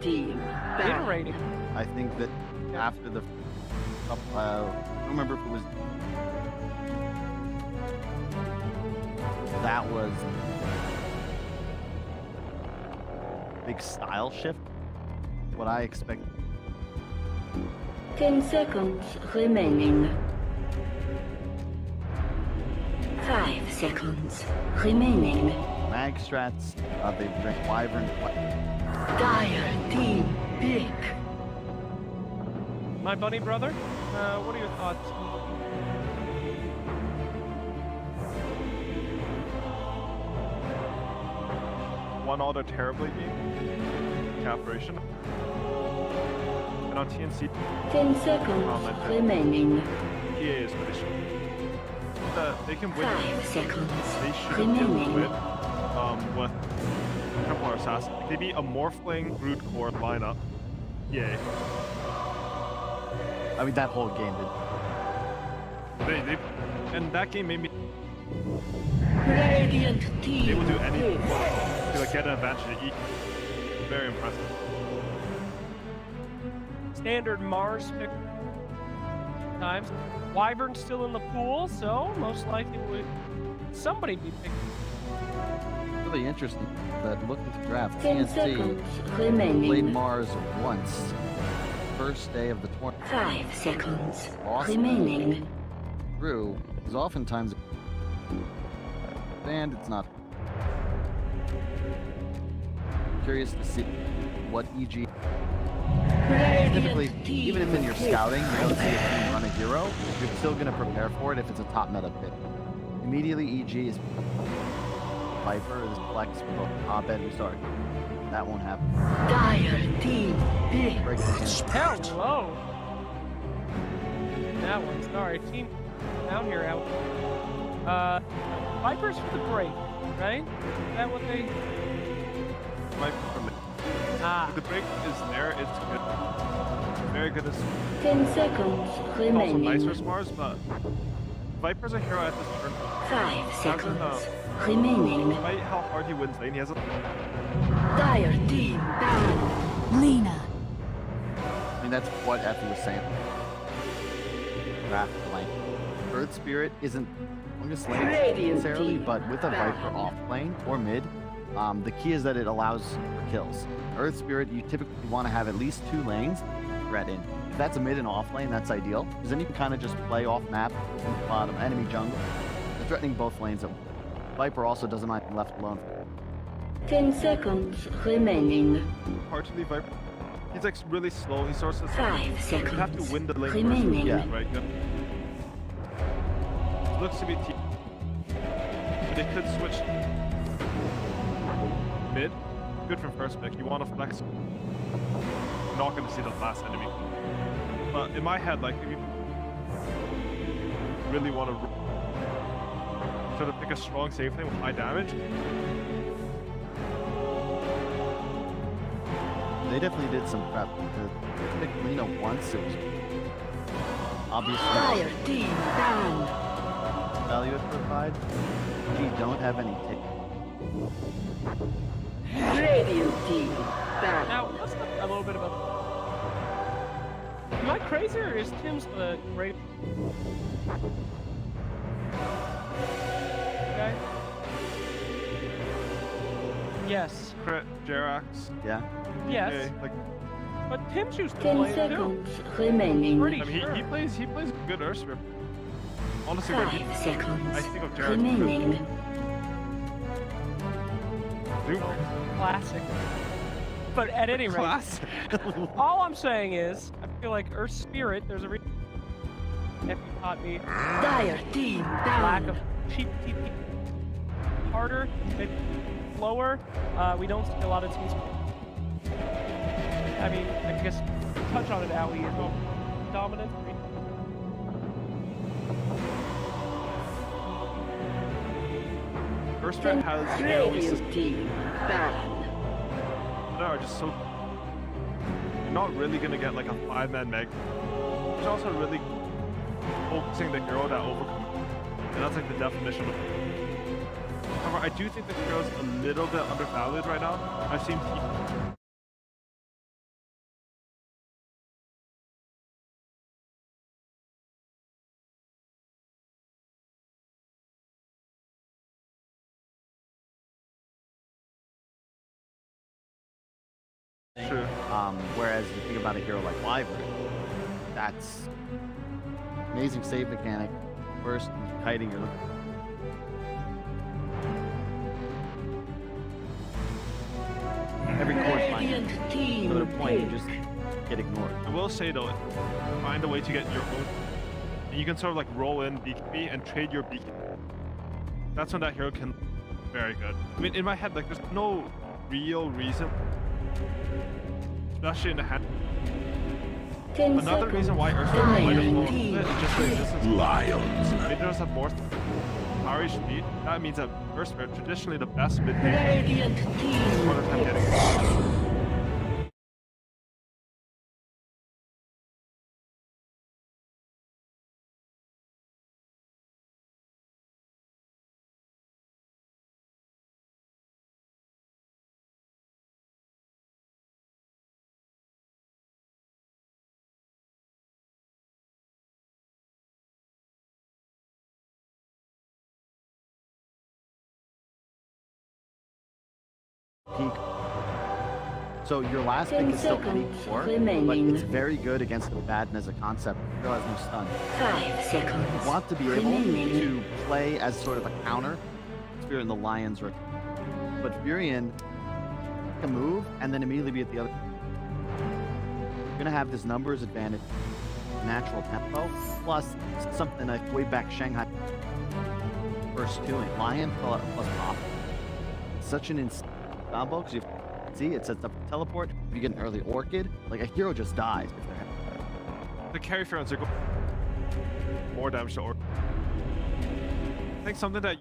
team. Iterating. I think that after the, I don't remember if it was, that was big style shift. What I expect. 10 seconds remaining. 5 seconds remaining. Mag strats, they bring Wyvern. Dire team pick. My bunny brother, what are your thoughts? One other terribly game, Calibration. And on TNC, 10 seconds remaining. PA is pretty strong. They can win. 5 seconds They should be able to remaining. win with Templar Assassin. They beat a Morphling Brood Core lineup. Yay. I mean, that whole game did. They and that game made me Radiant team able to do anything pick. to like get an advantage to eat. Very impressive. Standard Mars pick times. Wyvern's still in the pool, so most likely would somebody be picked. Really interesting that looking to draft 10 TNC seconds played remaining. Mars once. First day of the tournament. 5 seconds Lost remaining. through, because oftentimes, and it's not. Curious to see what EG. Typically, Radiant team even if in your pick. scouting you don't see a team run a hero, you're still going to prepare for it if it's a top meta pick. Immediately, EG is Viper is flex with a top end restart. That won't happen. Dire team pick. Break the hand. Hello. That one, sorry, team down here out. Vipers for the break, right? Is that what they? Ah, The break is there. It's good. Very good. 10 seconds Also remaining. nice for Mars, but Viper's a hero at this turn. 5 seconds remaining. Despite how hard he wins lane, he has a Dire team down. Lena. I mean, that's what Effie was saying. Draft lane. Earth Spirit isn't longest lane necessarily, but with a Viper off lane or mid, the key is that it allows for kills. Earth Spirit, you typically want to have at least 2 lanes threat in. If that's a mid and off lane, that's ideal, because then you can kind of just play off map in the bottom enemy jungle, threatening both lanes. Viper also doesn't mind being left alone. 10 seconds remaining. partially Viper. He's like really slow. He starts to 5 you seconds have to win the lane remaining. first. Yeah, right. Good. Looks to be T. They could switch mid. Good from first pick. You want to flex. You're not going to see the last enemy. But in my head, like if you really want to sort of pick a strong safe lane with high damage, They definitely did some prep. To pick Lena once, it was obviously Dire team down. value it provide. G don't have any take. Radiant team down. now let's talk a little bit about. Am I crazy or is Tim's the great? Okay. Yes. crit, Jerax. Yeah. Yes. Okay, like But Tim's used to 10 play too. seconds remaining. Pretty I mean, sure. he plays good Ursprip. Honestly, when 5 seconds I think of Jerax. remaining. Classic. But at any rate, Classic. all I'm saying is, I feel like Earth Spirit, there's a reason if you taught me Dire team lack down. of cheap TP. Harder, maybe slower. We don't see a lot of teams. I mean, I guess touch on it, Ali, is dominant. Ursprip has AoE systems Radiant team down. that are just so. You're not really gonna get like a 5-man meg. It's also really focusing the hero that overcomes, and that's like the definition of. However, I do think the hero's a little bit undervalued right now. I've seen True. Whereas you think about a hero like Wyvern, that's amazing save mechanic. First, kiting, you're looking. Every course line, Radiant team so at a point you pick. just get ignored. I will say though, find a way to get your own. And you can sort of like roll in BKB and trade your BKB. That's when that hero can very good. I mean, in my head, like there's no real reason, especially in the hand. 10 Another seconds reason why Ursula might have remaining. lower is just the resistance. Lions. Mid heroes have more power speed. That means that Ursula, traditionally the best mid game, Radiant harder team time getting it. Peak. So your last pick 10 is still peak seconds 4, but remaining. it's very good against Abaddon as a concept. Hero has no stun. 5 seconds You want to be able remaining. to play as sort of a counter. Spirit and the Lions rotation. But Furion can move and then immediately be at the other. You're gonna have this numbers advantage, natural tempo, plus something like way back Shanghai first doing. Lion plus pop. Such an insane combo because you see it sets up a teleport. If you get an early orchid, like a hero just dies if they're The carry friends are going more damage to Orc. I think something that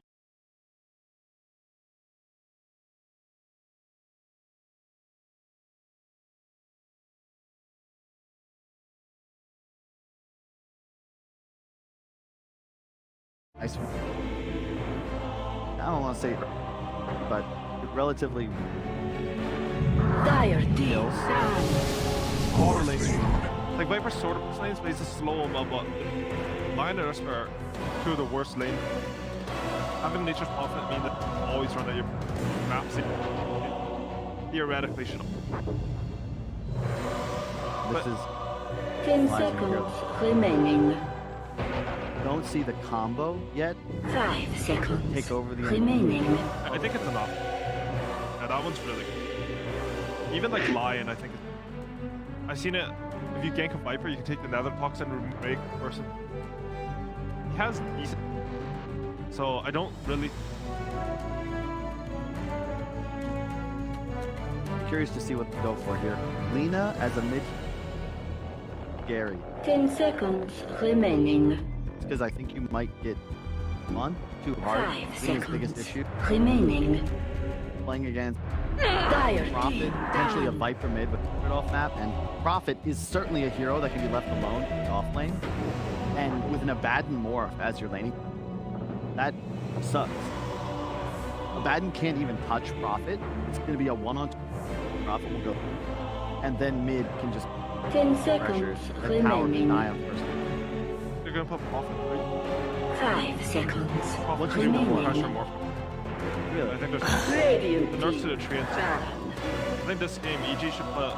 nice. I don't want to say, but relatively Dire team kills. down. like Viper sort of lanes, but he's a slow one, but Lion and Ursula are two of the worst lanes. Having Nature's Prophet mean that you always run at your maps. Theoretically should. This is 10 Lions and seconds heroes. remaining. don't see the combo yet. 5 seconds Take over the remaining. I think it's enough. Yeah, that one's really good. Even like Lion, I think. I've seen it. If you gank a Viper, you can take the Nether Toxin and make the person. He has decent. So I don't really. Curious to see what to go for here. Lena as a mid. Scary. 10 seconds remaining. Because I think you might get one too hard. 5 Lena's biggest seconds issue. remaining. Playing against Dire Prophet, team potentially a down. Viper mid with it off map, and Prophet is certainly a hero that can be left alone in the off lane. And with an Abaddon morph as your laning, that sucks. Abaddon can't even touch Prophet. It's going to be a one-on-two. Prophet will go, and then mid can just 10 pressure seconds and power remaining. deny him first. You're gonna put Prophet, right? 5 seconds What's Prophet your can more pressure remaining. more. I Really? think there's Radiant the nerfs to team the tree. I down. think this game EG should put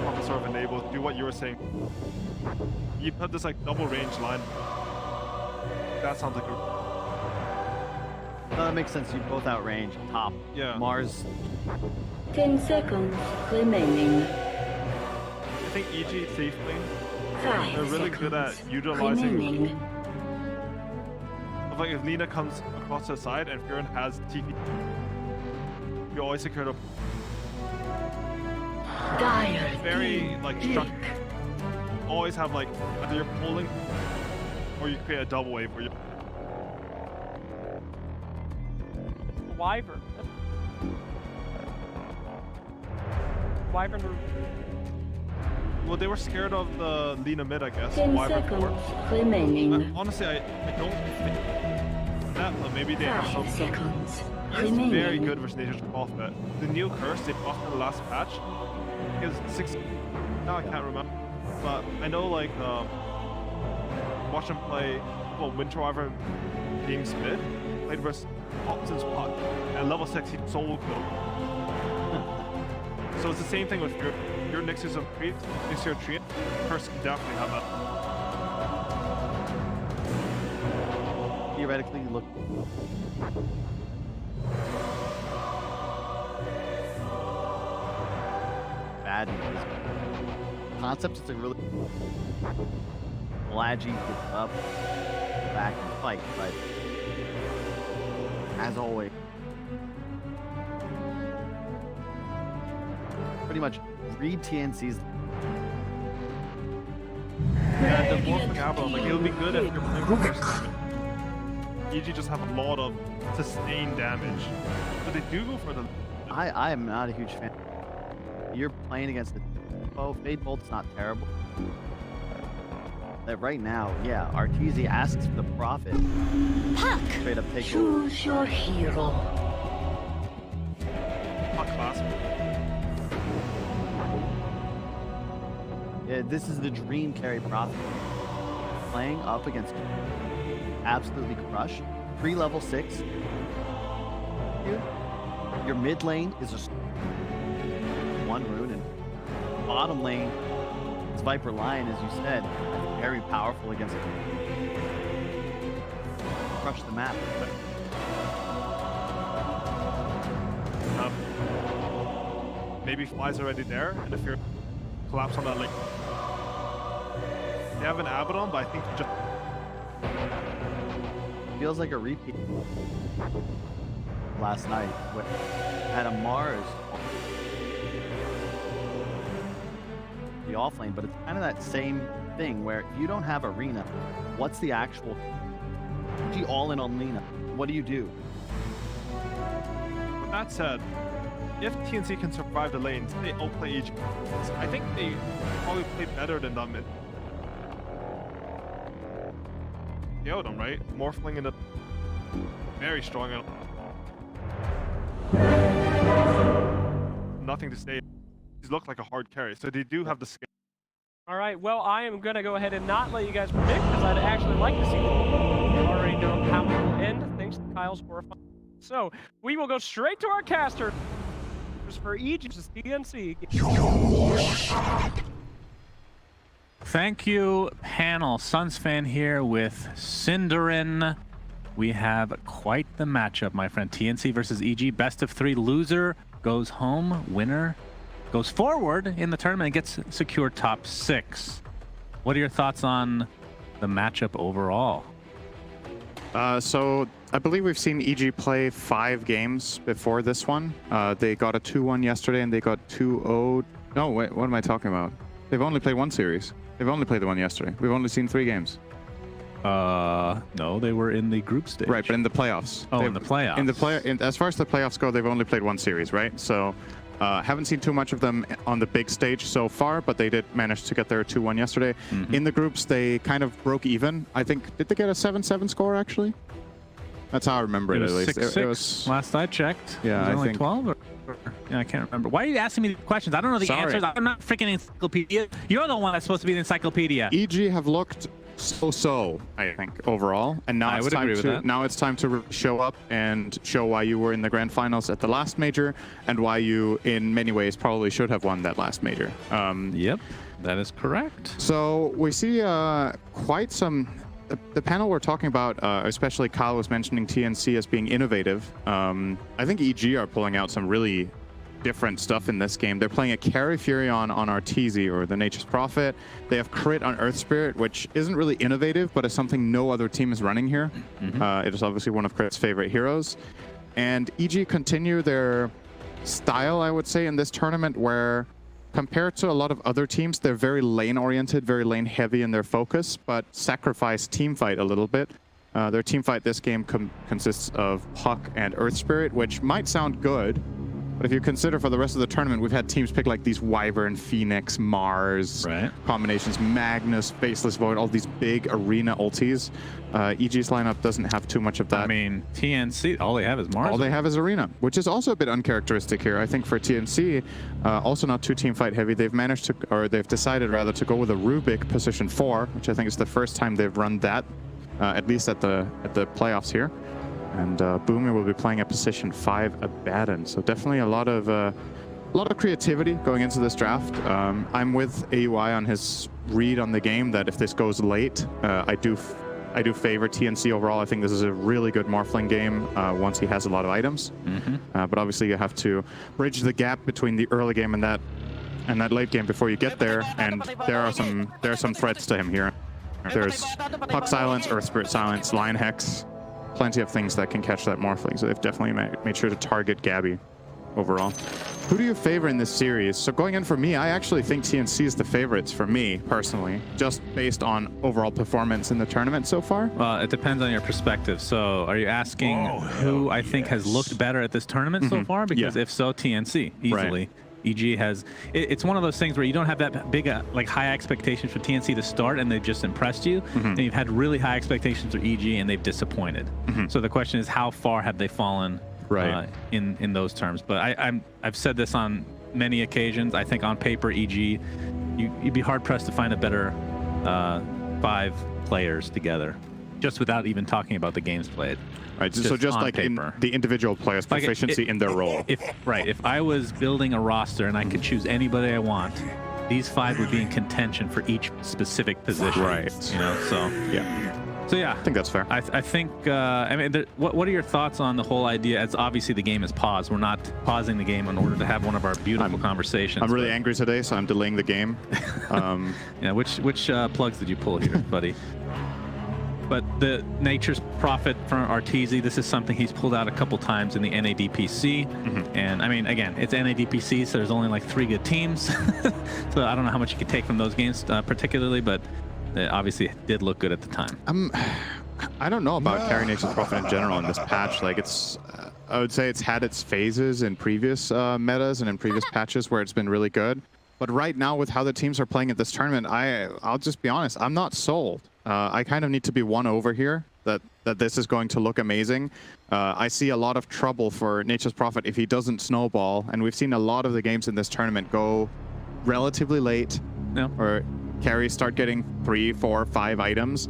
Prophet sort of enable do what you were saying. You put this like double range line. That sounds like a No, that makes sense. You both outrange top. Yeah. Mars. 10 seconds remaining. I think EG safe lane. 5 They're really good at seconds utilizing. remaining. Like if Lena comes across the side and Furion has TP, you always secure the Dire very team like pick. struck. Always have like either you're pulling or you create a double wave where you. Wyvern. Wyvern were Well, they were scared of the Lena mid, I guess. 10 Wyvern seconds 4. remaining. Honestly, I don't think that, but maybe they have 5 some. seconds It's remaining. very good versus Nature's Prophet. The new curse they buffed in the last patch is 6. Now I can't remember, but I know like watch him play. Well, Winter Wyvern games mid played versus Hobson's pot at level 6. He solo killed. So it's the same thing with your Nixus of Treat, Nixus of Treat. Person can definitely have that. Theoretically, look. Bad news. Concept is a really glad you get up, back, and fight, but as always, pretty much read TNC's. Yeah, the Morphing Abaddon, like, it'll be good if you're playing for first time. EG just have a lot of sustained damage, but they do go for the. I am not a huge fan. You're playing against the Fade Bolt's not terrible. That right now, yeah, Arteezy asks for the profit. Puck, Straight up take over. choose your hero. Not classic. Yeah, this is the dream carry profit. Playing up against absolutely crush. 3 level 6. Your mid lane is just 1 rune, and bottom lane is Viper Lion, as you said, very powerful against it. Crush the map. Maybe Fly's already there, and if you're collapse on that, like, they have an Abaddon, but I think just Feels like a repeat last night with had a Mars the offlane, but it's kind of that same thing where if you don't have Arena, what's the actual all in on Lina? What do you do? with that said, if TNC can survive the lanes, they outplay EG. I think they probably play better than them. KO'd them, right? Morphling in the very strong. Nothing to say. These look like a hard carry, so they do have the skill. All right, well, I am going to go ahead and not let you guys predict because I'd actually like to see it. You already know how it will end, thanks to Kyle's horrifying. So, we will go straight to our caster for EG versus TNC. Thank you, panel. Suns fan here with Cinderin. We have quite the matchup, my friend. TNC versus EG. Best of 3. Loser goes home. Winner goes forward in the tournament and gets secure top 6. What are your thoughts on the matchup overall? So I believe we've seen EG play 5 games before this one. They got a 2-1 yesterday and they got 2-0. No, wait, what am I talking about? They've only played 1 series. They've only played the one yesterday. We've only seen 3 games. No, they were in the group stage. Right, but in the playoffs. Oh, in the playoffs. As far as the playoffs go, they've only played 1 series, right? So haven't seen too much of them on the big stage so far, but they did manage to get their 2-1 yesterday. In the groups, they kind of broke even. I think, did they get a 7-7 score, actually? That's how I remember it, at least. 6-6 It was last I checked. Yeah, was it I only think 12 or yeah, I can't remember. Why are you asking me these questions? I don't know the answers. I'm not freaking encyclopedia. You're the one that's supposed to be the encyclopedia. EG have looked so, I think, overall. And now it's time to show up and show why you were in the grand finals at the last major and why you, in many ways, probably should have won that last major. Yep, that is correct. So we see quite some. The panel we're talking about, especially Kyle was mentioning TNC as being innovative. I think EG are pulling out some really different stuff in this game. They're playing a Carry Fury on Arteezy, or the Nature's Prophet. They have Crit on Earth Spirit, which isn't really innovative, but is something no other team is running here. It is obviously one of Crit's favorite heroes. And EG continue their style, I would say, in this tournament, where compared to a lot of other teams, they're very lane-oriented, very lane-heavy in their focus, but sacrifice teamfight a little bit. Their teamfight this game consists of Puck and Earth Spirit, which might sound good, but if you consider for the rest of the tournament, we've had teams pick like these Wyvern, Phoenix, Mars combinations, Magnus, Faceless Void, all these big arena ultis. EG's lineup doesn't have too much of that. I mean, TNC, all they have is Mars. All they have is Arena, which is also a bit uncharacteristic here. I think for TNC, also not too teamfight heavy. They've managed to, or they've decided rather, to go with a Rubik position 4, which I think is the first time they've run that, at least at the playoffs here. And Boomer will be playing at position 5 Abaddon. So definitely a lot of a lot of creativity going into this draft. I'm with AUI on his read on the game that if this goes late, I do favor TNC overall. I think this is a really good Morphling game once he has a lot of items. But obviously you have to bridge the gap between the early game and that late game before you get there. And there are some threats to him here. There's Puck Silence, Earth Spirit Silence, Lion Hex, plenty of things that can catch that Morphling. So they've definitely made sure to target Gabby overall. Who do you favor in this series? So going in for me, I actually think TNC is the favorites for me personally, just based on overall performance in the tournament so far. Well, it depends on your perspective. So are you asking who I think has looked better at this tournament so far? Because if so, TNC easily. Right. EG has, it's one of those things where you don't have that big, like high expectations for TNC to start and they've just impressed you. And you've had really high expectations for EG and they've disappointed. So the question is, how far have they fallen in those terms? But I've said this on many occasions. I think on paper, EG, you'd be hard pressed to find a better 5 players together, just without even talking about the games played. Right, so just like in the individual players' proficiency in their role. If I was building a roster and I could choose anybody I want, these 5 would be in contention for each specific position. Right. You know, so yeah. I think that's fair. I think, I mean, what are your thoughts on the whole idea? It's obviously the game is paused. We're not pausing the game in order to have one of our beautiful conversations. I'm really angry today, so I'm delaying the game. Yeah, which plugs did you pull here, buddy? But the Nature's Prophet from Arteezy, this is something he's pulled out a couple times in the NADPC. And I mean, again, it's NADPC, so there's only like 3 good teams. So I don't know how much you could take from those games particularly, but it obviously did look good at the time. I don't know about carry Nature's Prophet in general in this patch. Like I would say it's had its phases in previous metas and in previous patches where it's been really good. But right now, with how the teams are playing at this tournament, I'll just be honest, I'm not sold. I kind of need to be won over here that this is going to look amazing. I see a lot of trouble for Nature's Prophet if he doesn't snowball, and we've seen a lot of the games in this tournament go relatively late, or carries start getting 3, 4, 5 items.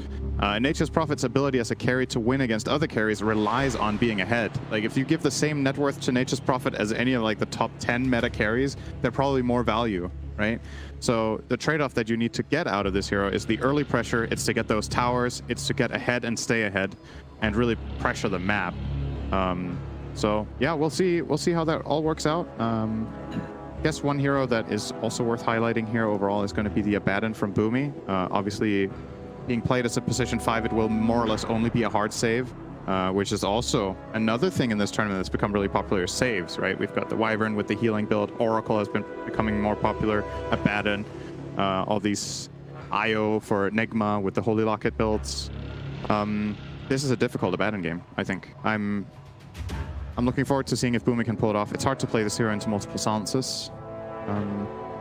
Nature's Prophet's ability as a carry to win against other carries relies on being ahead. Like if you give the same net worth to Nature's Prophet as any of like the top 10 meta carries, they're probably more value, right? So the trade-off that you need to get out of this hero is the early pressure. It's to get those towers. It's to get ahead and stay ahead, and really pressure the map. So yeah, we'll see how that all works out. I guess one hero that is also worth highlighting here overall is going to be the Abaddon from Boomy. Obviously, being played as a position 5, it will more or less only be a hard save, which is also another thing in this tournament that's become really popular, is saves, right? We've got the Wyvern with the healing build, Oracle has been becoming more popular, Abaddon, all these IO for Enigma with the Holy Locket builds. This is a difficult Abaddon game, I think. I'm looking forward to seeing if Boomy can pull it off. It's hard to play this hero into multiple silences.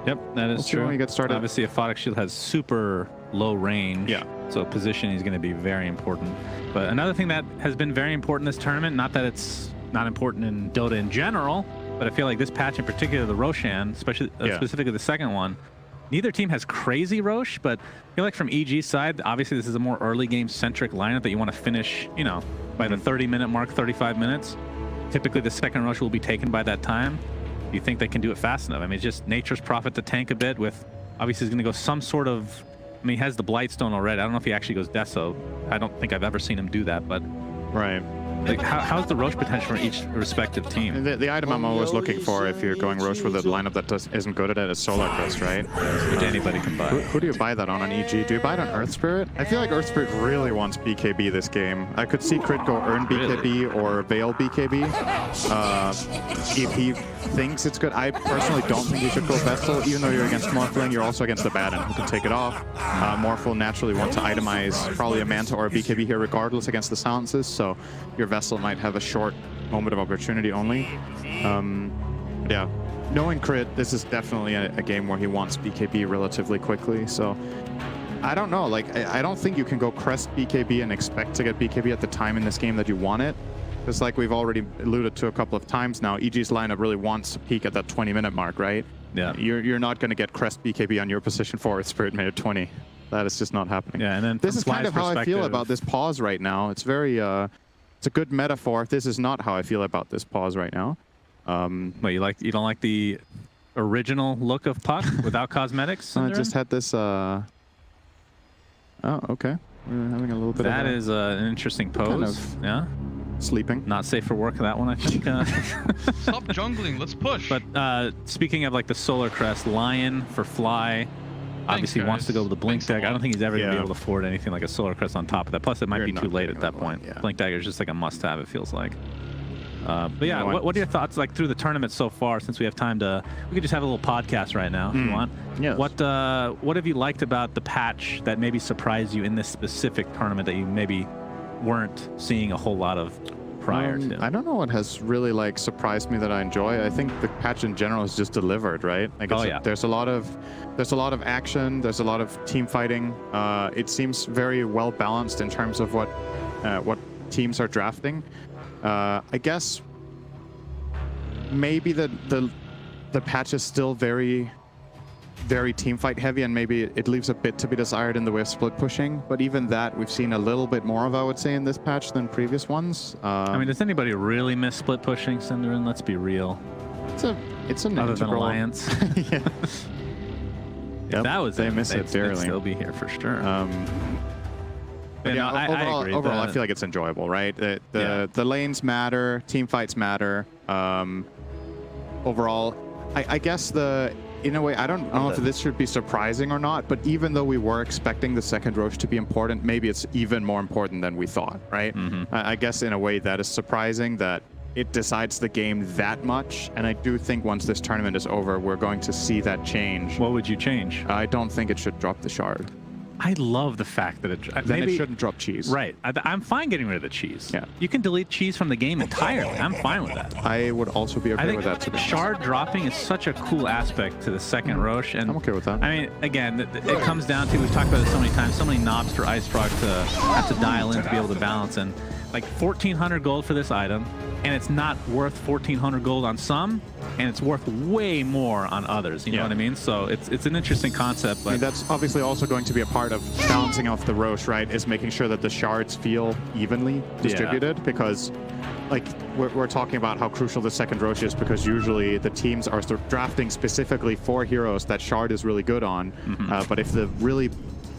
Yep, that is true. When we get started. Obviously, a Photic Shield has super low range. Yeah. So positioning is going to be very important. But another thing that has been very important this tournament, not that it's not important in Dota in general, but I feel like this patch in particular, the Roshan, especially specifically the second one, neither team has crazy Rosh, but I feel like from EG's side, obviously this is a more early game centric lineup that you want to finish, you know, by the 30-minute mark, 35 minutes. Typically the second Rosh will be taken by that time. You think they can do it fast enough? I mean, it's just Nature's Prophet to tank a bit with, obviously he's going to go some sort of, I mean, he has the Blightstone already. I don't know if he actually goes Deso. I don't think I've ever seen him do that, but... Right. Like, how's the Rosh potential for each respective team? The item I'm always looking for if you're going Rosh with a lineup that isn't good at it is Solar Crest, right? Which anybody can buy. Who do you buy that on EG? Do you buy it on Earth Spirit? I feel like Earth Spirit really wants BKB this game. I could see Crit go earn BKB or Veil BKB. If he thinks it's good. I personally don't think he should go Vessel. Even though you're against Morphling, you're also against Abaddon, who can take it off. Morph will naturally want to itemize probably a Manta or a BKB here regardless against the silences, so your Vessel might have a short moment of opportunity only. Yeah, knowing Crit, this is definitely a game where he wants BKB relatively quickly, so I don't know. Like, I don't think you can go Crest BKB and expect to get BKB at the time in this game that you want it. Because like we've already alluded to a couple of times now, EG's lineup really wants to peak at that 20-minute mark, right? Yeah. You're not going to get Crest BKB on your position for Spirit minute 20. That is just not happening. Yeah, and then this is kind of how I feel about this pause right now. It's very, it's a good metaphor. This is not how I feel about this pause right now. Wait, you don't like the original look of Puck without cosmetics? I just had this. Oh, okay. We're having a little bit That of is an interesting pose. Yeah. sleeping. Not safe for work, that one, I think. Stop jungling. Let's push. But speaking of like the Solar Crest, Lion for Fly. Obviously guys. wants to go with the Blink Thanks a Dagger. I lot. don't think he's ever going to Yeah. be able to afford anything like a Solar Crest on top of that. Plus, it might We're be not too late getting at that that one, point. yeah. Blink Dagger is just like a must-have, it feels like. But yeah, know what? what are your thoughts like through the tournament so far? Since we have time to, we could just have a little podcast right now if you want. Yes. What have you liked about the patch that maybe surprised you in this specific tournament that you maybe weren't seeing a whole lot of prior to? I don't know what has really like surprised me that I enjoy. I think the patch in general is just delivered, right? Like there's a lot of action, there's a lot of team fighting. It seems very well balanced in terms of what teams are drafting. I guess maybe the patch is still very team fight heavy, and maybe it leaves a bit to be desired in the way of split pushing. But even that, we've seen a little bit more of, I would say, in this patch than previous ones. I mean, does anybody really miss split pushing, Cinderin? Let's be real. It's an Other than integral. Alliance. Yeah. If Yep, that was they it, miss it they'd dearly. still be here for sure. But Yeah, yeah, no, I overall, agree. I feel like it's enjoyable, right? The lanes matter, team fights matter. Overall, I guess in a way, I don't know if this should be surprising or not, but even though we were expecting the second Roche to be important, maybe it's even more important than we thought, right? I guess in a way that is surprising that it decides the game that much, and I do think once this tournament is over, we're going to see that change. What would you change? I don't think it should drop the shard. I love the fact that Then it shouldn't drop cheese. Right. I'm fine getting rid of the cheese. Yeah. You can delete cheese from the game entirely. I'm fine with that. I would also be I okay think with that, to be honest. shard dropping is such a cool aspect to the second Roche. And I'm okay with that. I mean, again, it comes down to, we've talked about this so many times, so many knobs for Ice Frog to have to dial in to be able to balance. And like 1,400 gold for this item, and it's not worth 1,400 gold on some, and it's worth way more on others. You know what I mean? So it's an interesting concept. But I mean, that's obviously also going to be a part of balancing off the Roche, right? Is making sure that the shards feel evenly distributed, because like we're talking about how crucial the second Roche is, because usually the teams are sort of drafting specifically for heroes that shard is really good on. But if the really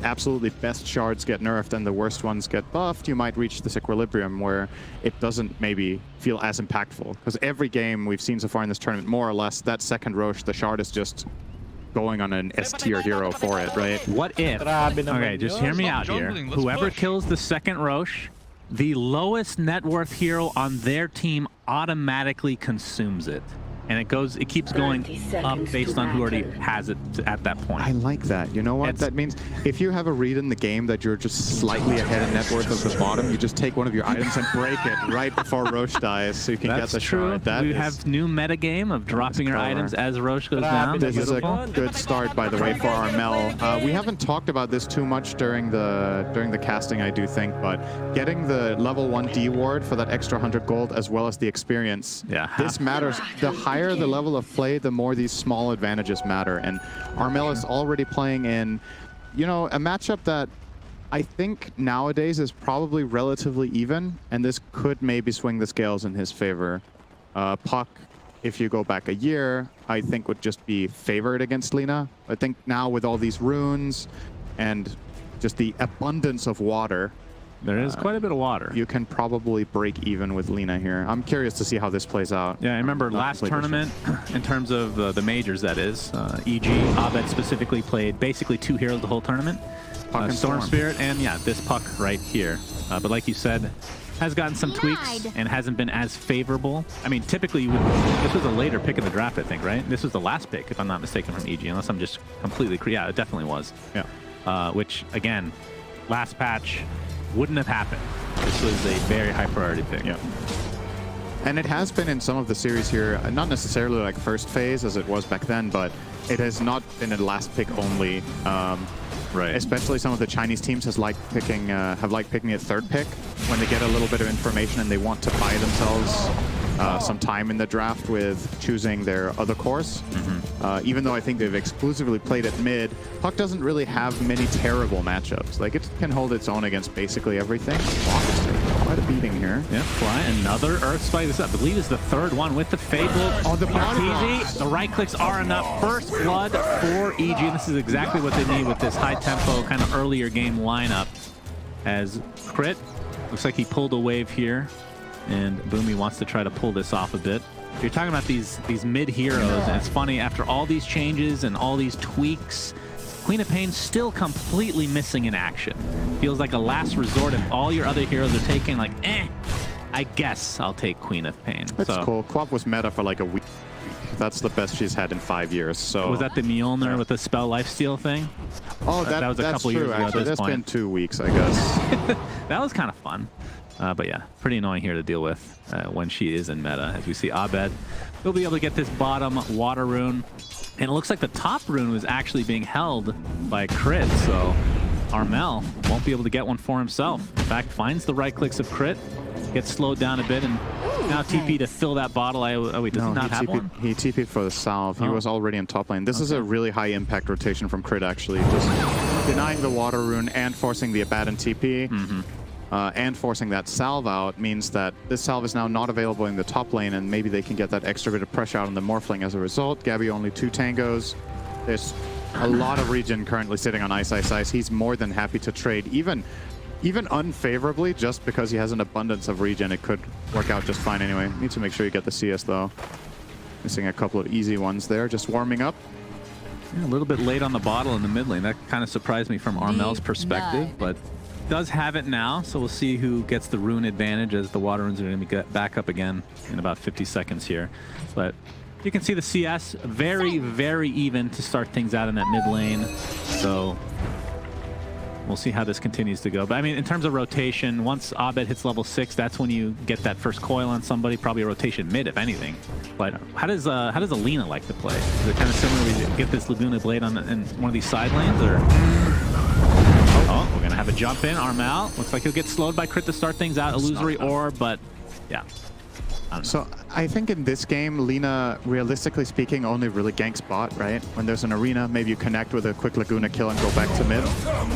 absolutely best shards get nerfed and the worst ones get buffed, you might reach this equilibrium where it doesn't maybe feel as impactful. Because every game we've seen so far in this tournament, more or less, that second Roche, the shard is just going on an S tier hero for it, right? what if? Okay, just hear me out here. jungling, let's Whoever push. kills the second Roche, the lowest net worth hero on their team automatically consumes it. And it keeps going 30 up seconds based to on who already battle. has it at that point. I like that. You know what? It's- That means if you have a read in the game that you're just slightly ahead of net worth of the bottom, you just take one of your items and break it right before Roche dies so you can get That's the true. shard. That We is- have new metagame of dropping your clever. items as Roche goes down. This is a Beautiful. good start, by the way, for Armel. We haven't talked about this too much during the casting, I do think, but getting the level 1 D ward for that extra 100 gold as well as the experience, Yeah, this matters. The higher the level of play, the more these small advantages matter. And Armel is already playing in, a matchup that I think nowadays is probably relatively even, and this could maybe swing the scales in his favor. Puck, if you go back a year, I think would just be favored against Lina. I think now with all these runes and just the abundance of water, There is quite a bit of water. you can probably break even with Lina here. I'm curious to see how this plays out. Yeah, I remember Not last played this tournament, in terms of the majors, that is, EG, Abed specifically played basically 2 heroes the whole tournament. Puck and Storm Storm. Spirit and, yeah, this Puck right here. But like you said, has gotten some tweaks and hasn't been as favorable. I mean, typically, this was a later pick in the draft, I think, right? This was the last pick, if I'm not mistaken, from EG, unless I'm just completely... Yeah, it definitely was. Yeah. Which, again, last patch wouldn't have happened. This was a very high priority pick. Yeah. And it has been in some of the series here, not necessarily like first phase as it was back then, but it has not been a last pick only. Right. Especially some of the Chinese teams have liked picking a third pick when they get a little bit of information and they want to buy themselves some time in the draft with choosing their other course. Even though I think they've exclusively played at mid, Puck doesn't really have many terrible matchups. Like, it can hold its own against basically everything. Quite quite a beating here. Yeah, Fly, another Earth Spike. This, I believe, is the third one with the Fable. Oh, the body Easy. blocks. The right clicks are enough. First blood for EG. And this is exactly what they need with this high-tempo, kind of earlier game lineup. As Crit, looks like he pulled a wave here. And Boomy wants to try to pull this off a bit. You're talking about these mid heroes, and it's funny, after all these changes and all these tweaks, Queen of Pain's still completely missing in action. Feels like a last resort if all your other heroes are taking like, I guess I'll take Queen of Pain. That's cool. Quap was meta for like a week. That's the best she's had in 5 years. So was that the Mjolnir with the spell lifesteal thing? Oh, that was a couple true, years ago. actually. At this That's been point. 2 weeks, I guess. That was kind of fun. But yeah, pretty annoying here to deal with when she is in meta. As we see Abed, he'll be able to get this bottom water rune. And it looks like the top rune was actually being held by Crit, so Armel won't be able to get one for himself. In fact, finds the right clicks of Crit, gets slowed down a bit, and now TP to fill that bottle. Oh wait, does he not have one? He TP'd for the salve. He Oh. was already in top lane. This is a really high impact rotation from Crit, actually. Just denying the water rune and forcing the Abaddon TP. And forcing that salve out means that this salve is now not available in the top lane, and maybe they can get that extra bit of pressure out on the Morphling as a result. Gabby only 2 tangos. There's a lot of regen currently sitting on Ice Ice Ice. He's more than happy to trade, even unfavorably, just because he has an abundance of regen. It could work out just fine anyway. Need to make sure you get the CS though. Missing a couple of easy ones there, just warming up. Yeah, a little bit late on the bottle in the mid lane. That kind of surprised me from Armel's perspective, but does have it now, so we'll see who gets the rune advantage, as the water runes are going to be back up again in about 50 seconds here. But you can see the CS very, very even to start things out in that mid lane. So we'll see how this continues to go. But I mean, in terms of rotation, once Abed hits level 6, that's when you get that first coil on somebody, probably a rotation mid, if anything. But how does Alina like to play? Is it kind of similar where you get this Laguna Blade in one of these side lanes, or? Oh, we're gonna have a jump in. Armel looks like he'll get slowed by Crit to start things out. Illusory Orb, but yeah. So I think in this game, Lina, realistically speaking, only really ganks bot, right? When there's an arena, maybe you connect with a quick Laguna kill and go back to mid.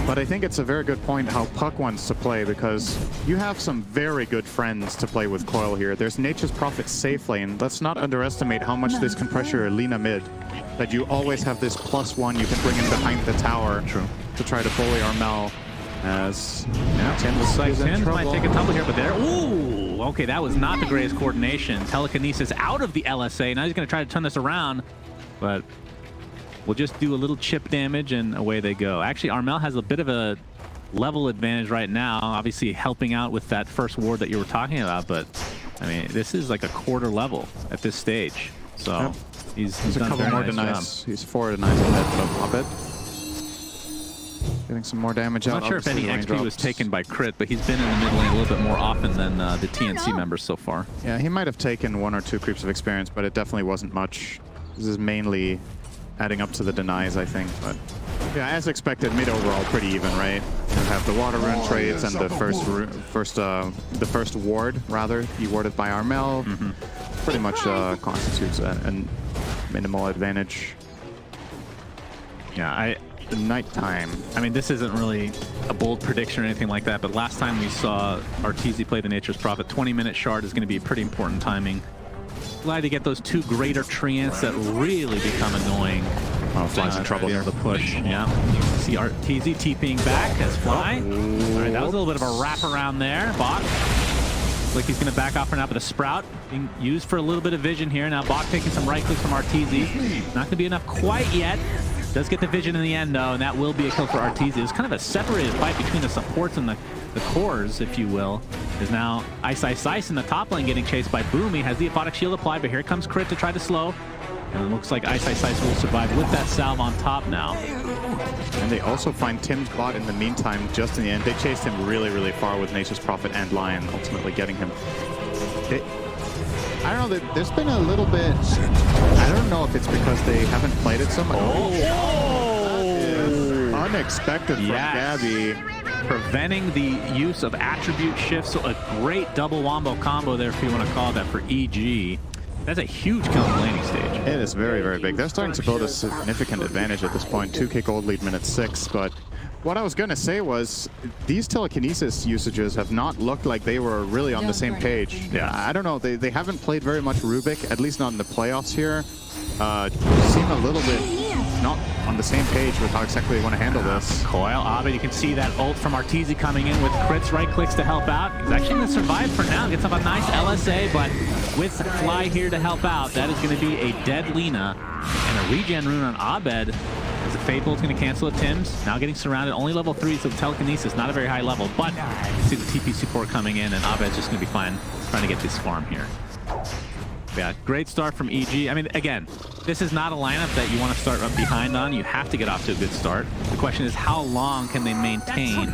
But I think it's a very good point how Puck wants to play, because you have some very good friends to play with Coil here. There's Nature's Prophet safe lane. Let's not underestimate how much this can pressure Lina mid. That you always have this +1 you can bring in behind the tower to try to bully Armel. As Tim looks like Tim might take a tumble here, but there. Ooh, okay, that was not the greatest coordination. Telekinesis out of the LSA. Now he's going to try to turn this around, but we'll just do a little chip damage and away they go. Actually, Armel has a bit of a level advantage right now, obviously helping out with that first ward that you were talking about, but I mean, this is like a quarter level at this stage. So he's a done couple a more very nice denies. job. He's 4 denies ahead of Abed. Getting some more damage out. I'm not sure if any Obviously, XP was taken by Crit, but he's been in the mid lane a little bit more often than the TNC members so far. Yeah, he might have taken 1 or 2 creeps of experience, but it definitely wasn't much. This is mainly adding up to the denies, I think. But yeah, as expected, mid overall pretty even, right? You have the water rune trades and the first ward, rather, be warded by Armel. Pretty much constitutes a minimal advantage. Yeah, Nighttime. I mean, this isn't really a bold prediction or anything like that, but last time we saw Arteezy play the Nature's Prophet, 20-minute shard is going to be pretty important timing. Glad to get those 2 greater treants that really become annoying. Oh, Fly's in trouble here. The push, yeah. See Arteezy TPing back as Fly. All right, that was a little bit of a wraparound there. Bach. Looks like he's going to back off for now, but a Sprout being used for a little bit of vision here. Now Bach taking some right clicks from Arteezy. Not going to be enough quite yet. Does get the vision in the end, though, and that will be a kill for Arteezy. It was kind of a separated fight between the supports and the cores, if you will. There's now Ice Ice Ice in the top lane getting chased by Boomy. Has the Aphotic Shield applied, but here comes Crit to try to slow. And it looks like Ice Ice Ice will survive with that salve on top now. And they also find Tim's bot in the meantime, just in the end. They chased him really, really far with Nature's Prophet and Lion, ultimately getting him. I don't know, there's been a little bit, I don't know if it's because they haven't played it so much. Unexpected from Gabby. Preventing the use of attribute shifts, so a great double wombo combo there, if you want to call that, for EG. That's a huge kill on the laning stage. It is very, very big. They're starting to build a significant advantage at this point. 2K gold lead minute 6, but What I was going to say was, these telekinesis usages have not looked like they were really on the same page. Yeah, I don't know. They haven't played very much Rubik, at least not in the playoffs here. Seem a little bit not on the same page with how exactly they want to handle this. Coil, Abed, you can see that ult from Arteezy coming in with crits, right clicks to help out. He's actually going to survive for now. Gets up a nice LSA, but with Fly here to help out, that is going to be a dead Lina and a regen rune on Abed. As the Fade Bolt's going to cancel at Tim's. Now getting surrounded, only level 3, so telekinesis, not a very high level, but you see the TP support coming in, and Abed's just going to be fine trying to get this farm here. Yeah, great start from EG. I mean, again, this is not a lineup that you want to start up behind on. You have to get off to a good start. The question is, how long can they maintain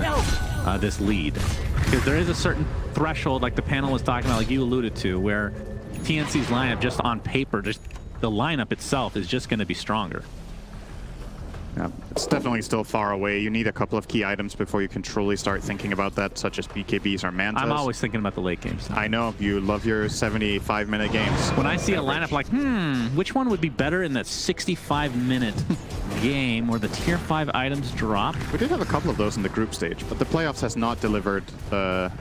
this lead? Because there is a certain threshold, like the panel was talking about, like you alluded to, where TNC's lineup, just on paper, just the lineup itself is just going to be stronger. Yeah, it's definitely still far away. You need a couple of key items before you can truly start thinking about that, such as BKBs or Mantas. I'm always thinking about the late games. I know, you love your 75-minute games. When I see a lineup like, which one would be better in that 65-minute game where the tier 5 items drop? We did have a couple of those in the group stage, but the playoffs has not delivered the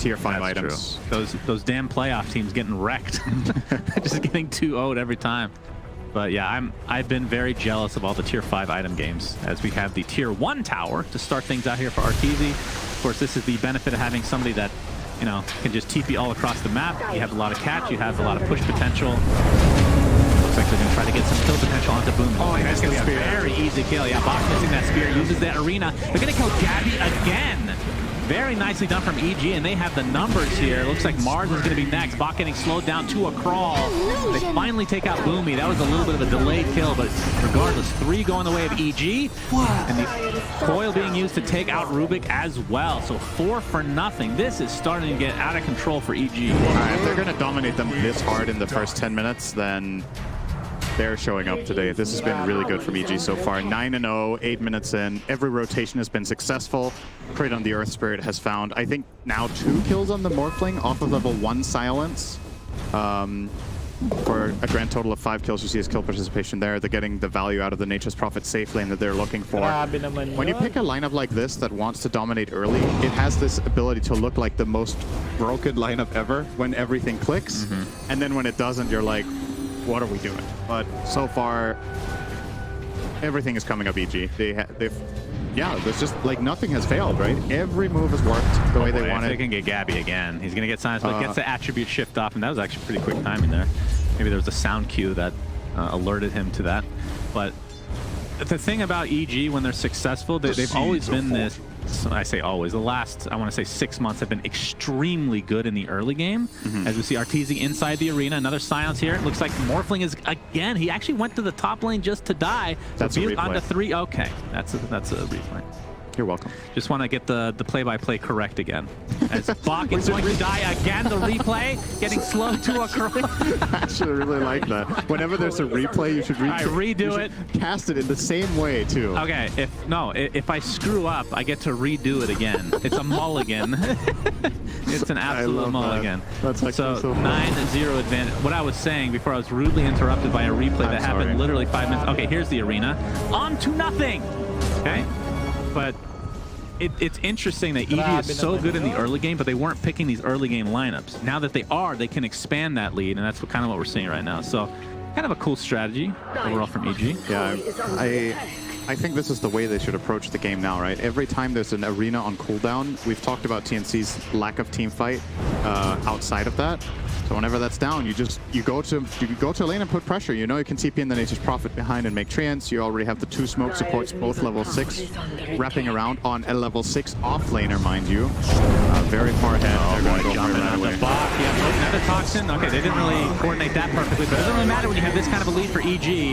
tier 5 items. True. Those damn playoff teams getting wrecked. Just getting 2-0'd every time. But yeah, I've been very jealous of all the tier 5 item games, as we have the tier 1 tower to start things out here for Arteezy. Of course, this is the benefit of having somebody that, you know, can just TP all across the map. You have a lot of catch, you have a lot of push potential. Looks like they're going to try to get some kill potential onto Boom. Oh, that's going to be a very easy kill. Yeah, Bach missing that spear, uses that arena. They're going to kill Gabby again. Very nicely done from EG, and they have the numbers here. Looks like Mars is going to be next. Bach getting slowed down to a crawl. They finally take out Boomy. That was a little bit of a delayed kill, but regardless, 3 going the way of EG. And the coil being used to take out Rubik as well. So 4 for nothing. This is starting to get out of control for EG. All right, if they're going to dominate them this hard in the first 10 minutes, then they're showing up today. This has been really good from EG so far. 9-0, 8 minutes in. Every rotation has been successful. Crit on the Earth Spirit has found, I think, now 2 kills on the Morphling off of level 1 silence. For a grand total of 5 kills. You see his kill participation there. They're getting the value out of the Nature's Prophet safe lane that they're looking for. When you pick a lineup like this that wants to dominate early, it has this ability to look like the most broken lineup ever when everything clicks. And then when it doesn't, you're like, what are we doing? But so far, everything is coming up EG. Yeah, there's just like nothing has failed, right? Every move has worked the way they wanted. They can get Gabby again. He's going to get silence, but gets the attribute shift off, and that was actually pretty quick timing there. Maybe there was a sound cue that alerted him to that. But the thing about EG, when they're successful, they've always been this. I say always. The last, I want to say 6 months have been extremely good in the early game. As we see Arteezy inside the arena. Another silence here. It looks like Morphling is, again, he actually went to the top lane just to die. That's a replay. On the 3. Okay, that's a replay. You're welcome. Just want to get the play-by-play correct again. As Bach is going to die again, the replay, getting slowed to a crawl. I actually really like that. Whenever there's a replay, you should redo it. Cast it in the same way, too. Okay, if I screw up, I get to redo it again. It's a mulligan. It's an absolute mulligan. That's actually so 9-0 advantage. What I was saying before I was rudely interrupted by a replay that happened literally 5 minutes. Okay, here's the arena. On to nothing. Okay? But it's interesting that EG is so good in the early game, but they weren't picking these early game lineups. Now that they are, they can expand that lead, and that's kind of what we're seeing right now. So kind of a cool strategy overall from EG. Yeah, I think this is the way they should approach the game now, right? Every time there's an arena on cooldown, we've talked about TNC's lack of team fight outside of that. So whenever that's down, you go to a lane and put pressure. You know you can TP in the Nature's Prophet behind and make treants. You already have the 2 smoke supports, both level 6, wrapping around on a level 6 offlaner, mind you. Very far ahead. They're going to go jumping on the Bach. Yeah, another toxin. Okay, they didn't really coordinate that perfectly, but it doesn't really matter when you have this kind of a lead for EG.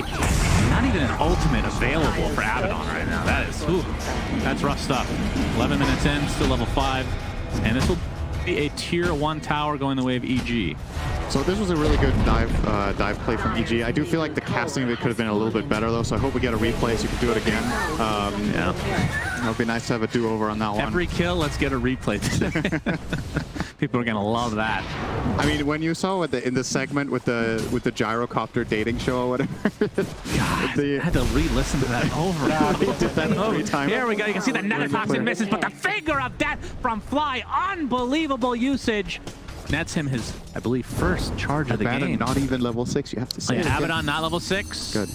Not even an ultimate available for Abaddon right now. That's rough stuff. 11 minutes in, still level 5, and this will be a tier 1 tower going the way of EG. So this was a really good dive play from EG. I do feel like the casting of it could have been a little bit better though, so I hope we get a replay so you can do it again. Yeah. It would be nice to have a do-over on that one. Every kill, let's get a replay today. People are gonna love that. I mean, when you saw in the segment with the gyrocopter dating show or whatever, I had to re-listen to that over. He did that 3 times. Here we go. You can see the Netatoxin misses, but the finger of death from Fly, unbelievable usage. Nets him his, I believe, first charge of the Abaddon, game. not even level 6. You have to say. Yeah, Abaddon not level 6. Good.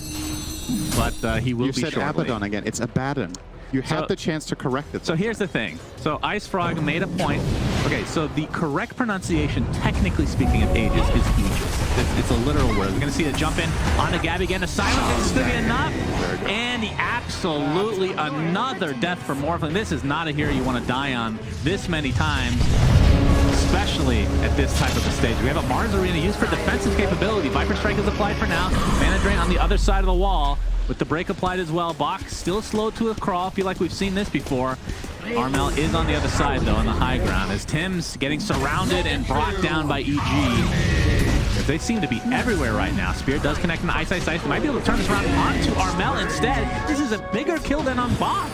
But he will You be said shortly. Abaddon again. It's Abaddon. You had the chance to correct it. So here's the thing. So Ice Frog made a point. Okay, so the correct pronunciation, technically speaking, of Aegis is Aegis. It's a literal word. We're going to see it jump in onto Gabby again. The silence is going to be enough. And absolutely another death for Morphling. This is not a hero you want to die on this many times, especially at this type of a stage. We have a Mars Arena used for defensive capability. Viper Strike is applied for now. Mana Drain on the other side of the wall, with the break applied as well. Bach still slow to a crawl. I feel like we've seen this before. Armel is on the other side, though, on the high ground, as Tim's getting surrounded and brought down by EG. They seem to be everywhere right now. Spirit does connect in Ice. Might be able to turn this around onto Armel instead. This is a bigger kill than on Bach.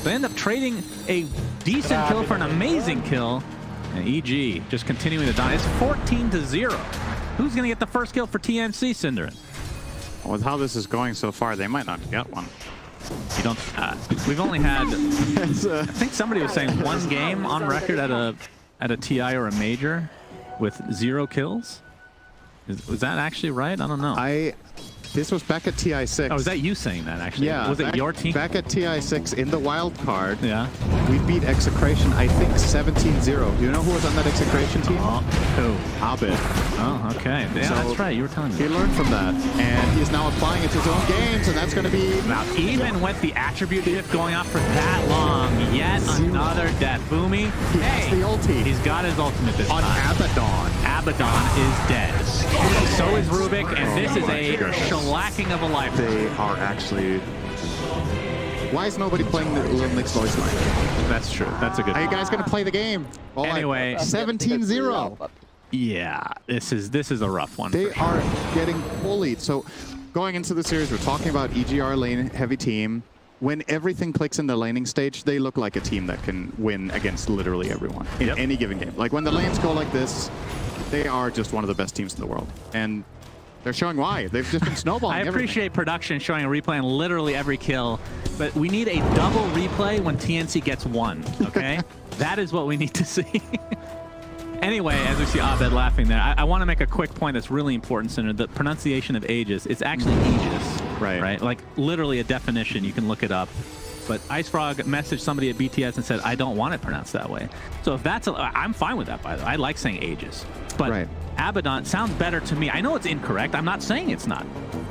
They end up trading a decent kill for an amazing kill. And EG just continuing to die. It's 14-0. Who's going to get the first kill for TNC, Cinderin? With how this is going so far, they might not get one. You don't. We've only had. I think somebody was saying 1 game on record at a TI or a major with 0 kills. Was that actually right? I don't know. This was back at TI6. Oh, was that you saying that, actually? Yeah. Was it your team? Back at TI6 in the wild card. Yeah. We beat Execration, I think, 17-0. Do you know who was on that Execration team? Who? Abed. Oh, okay. Yeah, So that's right. You were telling me. He learned from that, and he's now applying it to his own games, and that's going to be... Now, even with the attribute shift going off for that long, yet another death. Boomy, He has the ulti. he's got his ultimate this on time. Abaddon. Abaddon is dead. So is Rubik, and this is a shellacking of a life. They are actually... Why is nobody playing the Little Nick's voice line? That's true. That's a good Are you point. guys going to play the game? Anyway. 17-0. Yeah, this is a rough one. They are getting bullied. So going into the series, we're talking about EGR lane heavy team. When everything clicks in the laning stage, they look like a team that can win against literally everyone in any given game. Like when the lanes go like this, they are just one of the best teams in the world. And they're showing why. They've just been snowballing I appreciate production showing a replay on literally every kill, but we need a double replay when TNC gets 1, okay? That is what we need to see. Anyway, as we see Abed laughing there, I want to make a quick point that's really important, Cinder. The pronunciation of Aegis, it's actually Aegis. Right? Like, literally a definition. You can look it up. But Ice Frog messaged somebody at BTS and said, I don't want it pronounced that way. So if that's... I'm fine with that, by the way. I like saying Aegis. But Abaddon sounds better to me. I know it's incorrect. I'm not saying it's not.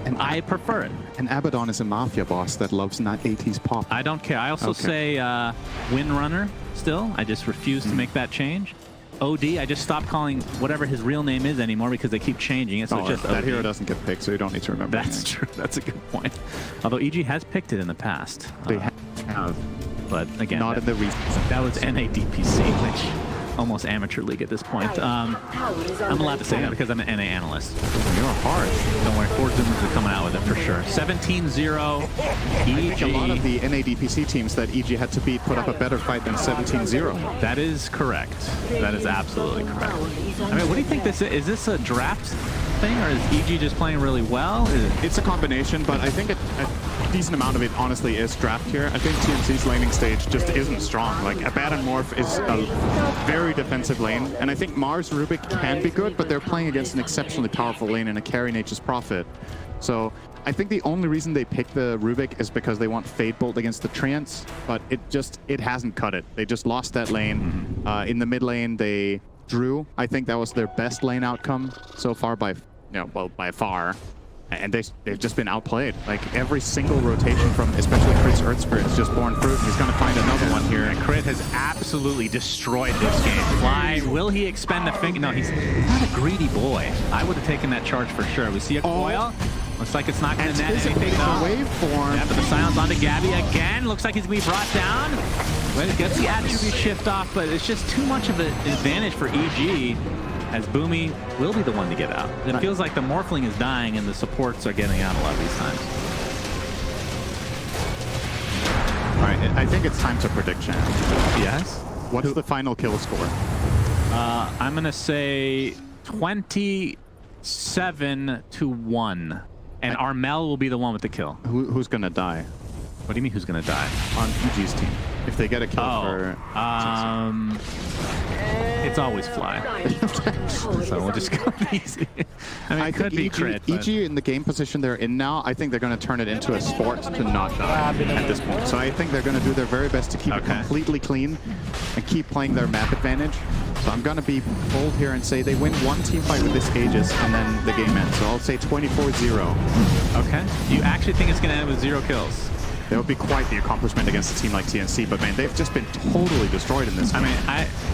And I prefer it. And Abaddon is a mafia boss that loves not 80s pop. I don't care. I also say Windrunner still. I just refuse to make that change. OD, I just stopped calling whatever his real name is anymore because they keep changing it. So it's just that OD. hero doesn't get picked, so you don't need to remember. That's true. That's a good point. Although EG has picked it in the past. They have. But again, Not in the recent. that was NADPC, which almost amateur league at this point. I'm allowed to say that because I'm an NA analyst. You're hard. Don't worry, 4 Zoomers are coming out with it for sure. 17-0, EG. I think a lot of the NADPC teams that EG had to beat put up a better fight than 17-0. That is correct. That is absolutely correct. I mean, what do you think this is? Is this a draft thing, or is EG just playing really well? It's a combination, but I think a decent amount of it, honestly, is draft here. I think TNC's laning stage just isn't strong. Like, Abaddon Morph is a very defensive lane, and I think Mars Rubik can be good, but they're playing against an exceptionally powerful lane in a carry Nature's Prophet. So I think the only reason they pick the Rubik is because they want Fade Bolt against the Treants, but it hasn't cut it. They just lost that lane. In the mid lane, they drew. I think that was their best lane outcome so far by far. And they've just been outplayed. Like every single rotation from especially Crit's Earth Spirit has just borne fruit. He's going to find another one here. And Crit has absolutely destroyed this game. Fly, will he expend the finger? No, he's not a greedy boy. I would have taken that charge for sure. We see a coil. Looks like it's not going to net anything. Waveform. Yeah, but the silence onto Gabby again. Looks like he's going to be brought down. Well, it gets the attribute shift off, but it's just too much of an advantage for EG. As Boomy will be the one to get out. It feels like the Morphling is dying and the supports are getting out a lot of these times. All right, I think it's time to predict, Chan. Yes? What's the final kill score? I'm going to say 27-1. And Armel will be the one with the kill. Who's gonna die What do you mean who's going to die? on EG's team if they get a kill for? It's always Fly. So we'll just go easy. I mean, it could be crit, EG in the game position they're in now, I think they're going to turn it into a sport to not die at this point. So I think they're going to do their very best to keep it completely clean and keep playing their map advantage. So I'm going to be bold here and say they win one team fight with this Aegis and then the game ends. So I'll say 24-0. Okay. You actually think it's going to end with 0 kills? That would be quite the accomplishment against a team like TNC, but man, they've just been totally destroyed in this game.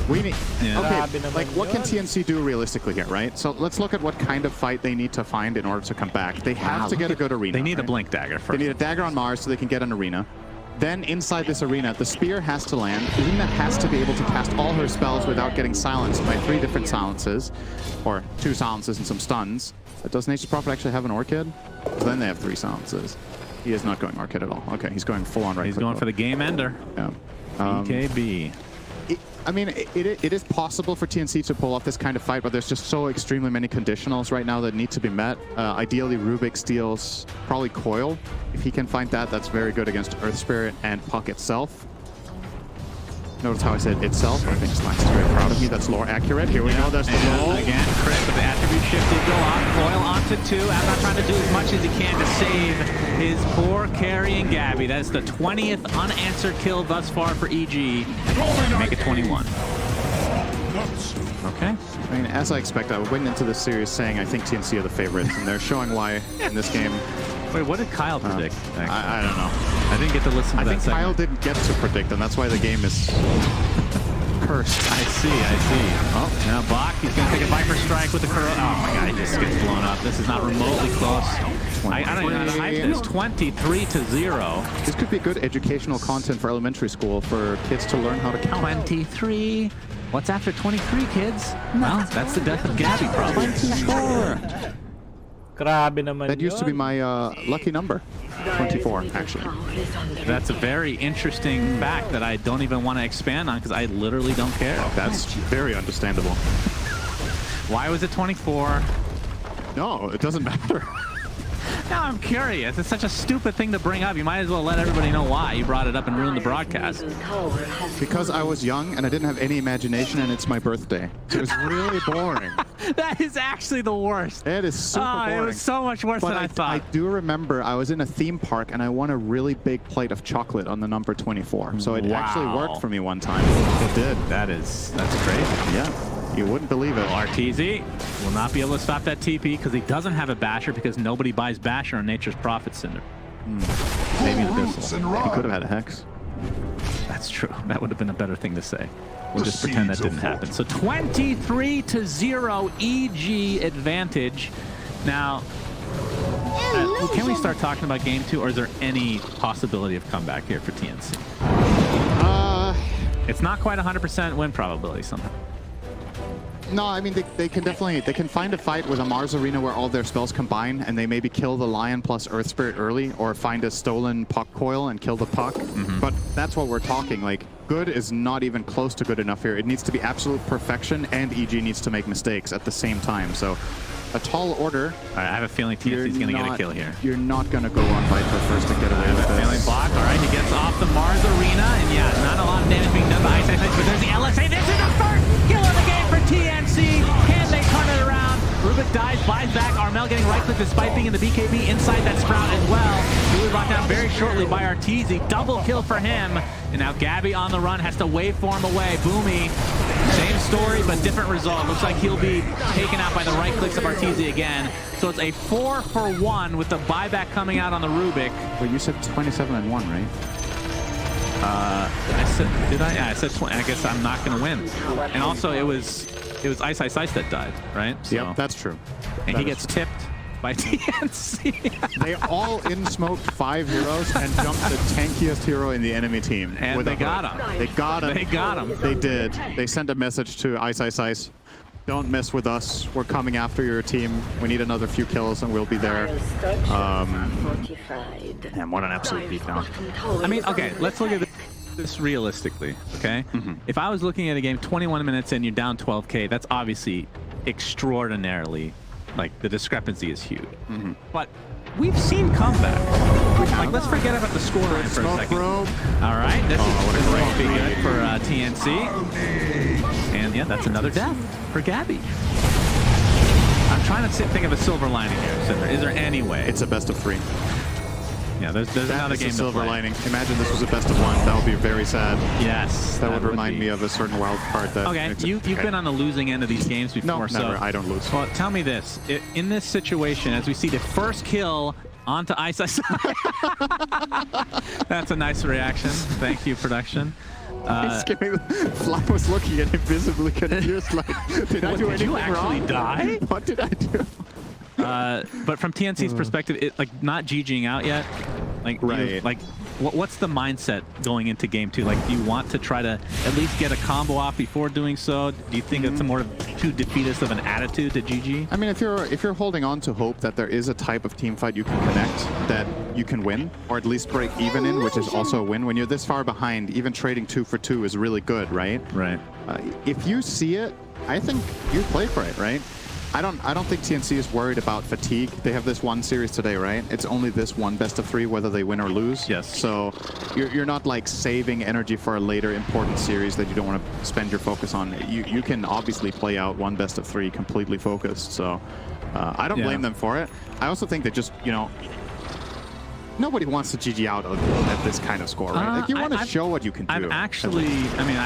We need... Okay, like, what can TNC do realistically here, right? So let's look at what kind of fight they need to find in order to come back. They have to get a good arena. They need a Blink Dagger first. They need a dagger on Mars so they can get an arena. Then inside this arena, the spear has to land. Lina has to be able to cast all her spells without getting silenced by 3 different silences, or 2 silences and some stuns. Does Nature's Prophet actually have an Orchid? Then they have 3 silences. He is not going Orchid at all. Okay, he's going full on right. He's going for the game ender. Yeah. BKB. I mean, it is possible for TNC to pull off this kind of fight, but there's just so extremely many conditionals right now that need to be met. Ideally, Rubik steals probably Coil. If he can find that, that's very good against Earth Spirit and Puck itself. Notice how I said itself. I think Slax is very proud of me. That's lore accurate. Here we go. There's the roll. Again, crit, but the attribute shift did go off. Coil onto 2. Abnott trying to do as much as he can to save his poor carrying Gabby. That is the 20th unanswered kill thus far for EG. Make it 21. Okay. I mean, as I expect, I went into this series saying I think TNC are the favorites, and they're showing why in this game. Wait, what did Kyle predict? I don't know. I didn't get to listen to that segment. Kyle didn't get to predict, and that's why the game is cursed. I see. Oh, now Bach, he's going to take a Viper Strike with the curl. Oh my god, he just gets blown up. This is not remotely close. I don't even know how to hype this. 23-0. This could be good educational content for elementary school for kids to learn how to count. 23. What's after 23, kids? Well, that's the death of Gabby, probably. 24. That used to be my lucky number. 24, actually. That's a very interesting fact that I don't even want to expand on because I literally don't care. That's very understandable. Why was it 24? No, it doesn't matter. Now I'm curious. It's such a stupid thing to bring up. You might as well let everybody know why you brought it up and ruined the broadcast. Because I was young and I didn't have any imagination and it's my birthday. So it was really boring. That is actually the worst. It is super boring. It was so much worse than I thought. I do remember I was in a theme park and I won a really big plate of chocolate on the number 24. So it actually worked for me one time. It did. That's crazy. Yeah. You wouldn't believe it. Well, RTZ will not be able to stop that TP because he doesn't have a Basher because nobody buys Basher on Nature's Prophet Cinder. Maybe an Abyssal. He could have had a Hex. That's true. That would have been a better thing to say. We'll just pretend that didn't happen. So 23-0 EG advantage. Now, can we start talking about game 2 or is there any possibility of comeback here for TNC? It's not quite 100% win probability somehow. No, I mean, they can find a fight with a Mars arena where all their spells combine and they maybe kill the Lion plus Earth Spirit early or find a stolen Puck Coil and kill the Puck. But that's what we're talking. Like, good is not even close to good enough here. It needs to be absolute perfection and EG needs to make mistakes at the same time. So a tall order. I have a feeling TNC's going to get a kill here. You're not going to go on Viper first and get away with this. Feeling blocked. All right, he gets off the Mars arena and yeah, not a lot of damage being done by Ice, but there's the LSA. This is the first kill of the game for TNC. Can they turn it around? Rubik dies, buys back. Armel getting right-click despite being in the BKB inside that Sprout as well. He was brought down very shortly by Arteezy. Double kill for him. And now Gabby on the run has to waveform away. Boomy, same story, but different result. Looks like he'll be taken out by the right clicks of Arteezy again. So it's a 4-for-1 with the buyback coming out on the Rubik. Well, you said 27-1, right? I said, did I? Yeah, I said 20. I guess I'm not going to win. And also, it was Ice that died, right? So, yep, that's true. And he gets tipped by TNC. They all in-smoked 5 heroes and jumped the tankiest hero in the enemy team. And they got him. They got him. They got him. They did. They sent a message to Ice. Don't mess with us. We're coming after your team. We need another few kills and we'll be there. And what an absolute beatdown. I mean, okay, let's look at this realistically, okay? If I was looking at a game 21 minutes and you're down 12K, that's obviously extraordinarily, like, the discrepancy is huge. But we've seen comebacks. Like, let's forget about the scoreline for a second. All right, this is going to be good for TNC. And yeah, that's another death for Gabby. I'm trying to think of a silver lining here, Cinder. Is there any way? It's a best of 3. Yeah, there's another game to silver play. lining. Imagine this was a best of 1. That would be very sad. Yes. That would remind me of a certain wild card that... Okay, you've been on the losing end of these games before, no, so... never. I don't lose. Well, tell me this. In this situation, as we see the first kill onto Ice. That's a nice reaction. Thank you, production. Fly was looking at him visibly confused, like, did I do anything you actually wrong? Die? What did I do? But from TNC's perspective, like not GGing out yet. Like, right. What's the mindset going into game 2? Like, do you want to try to at least get a combo off before doing so? Do you think it's a more too defeatist of an attitude to GG? I mean, if you're holding on to hope that there is a type of team fight you can connect that you can win, or at least break even in, which is also a win. When you're this far behind, even trading 2 for 2 is really good, right? Right. If you see it, I think you play for it, right? I don't think TNC is worried about fatigue. They have this one series today, right? It's only this one best of 3, whether they win or lose. Yes. So you're not like saving energy for a later important series that you don't want to spend your focus on. You can obviously play out one best of 3 completely focused. So I don't blame them for it. I also think that just, you know, nobody wants to GG out at this kind of score, right? Like, you want to show what you can do. I've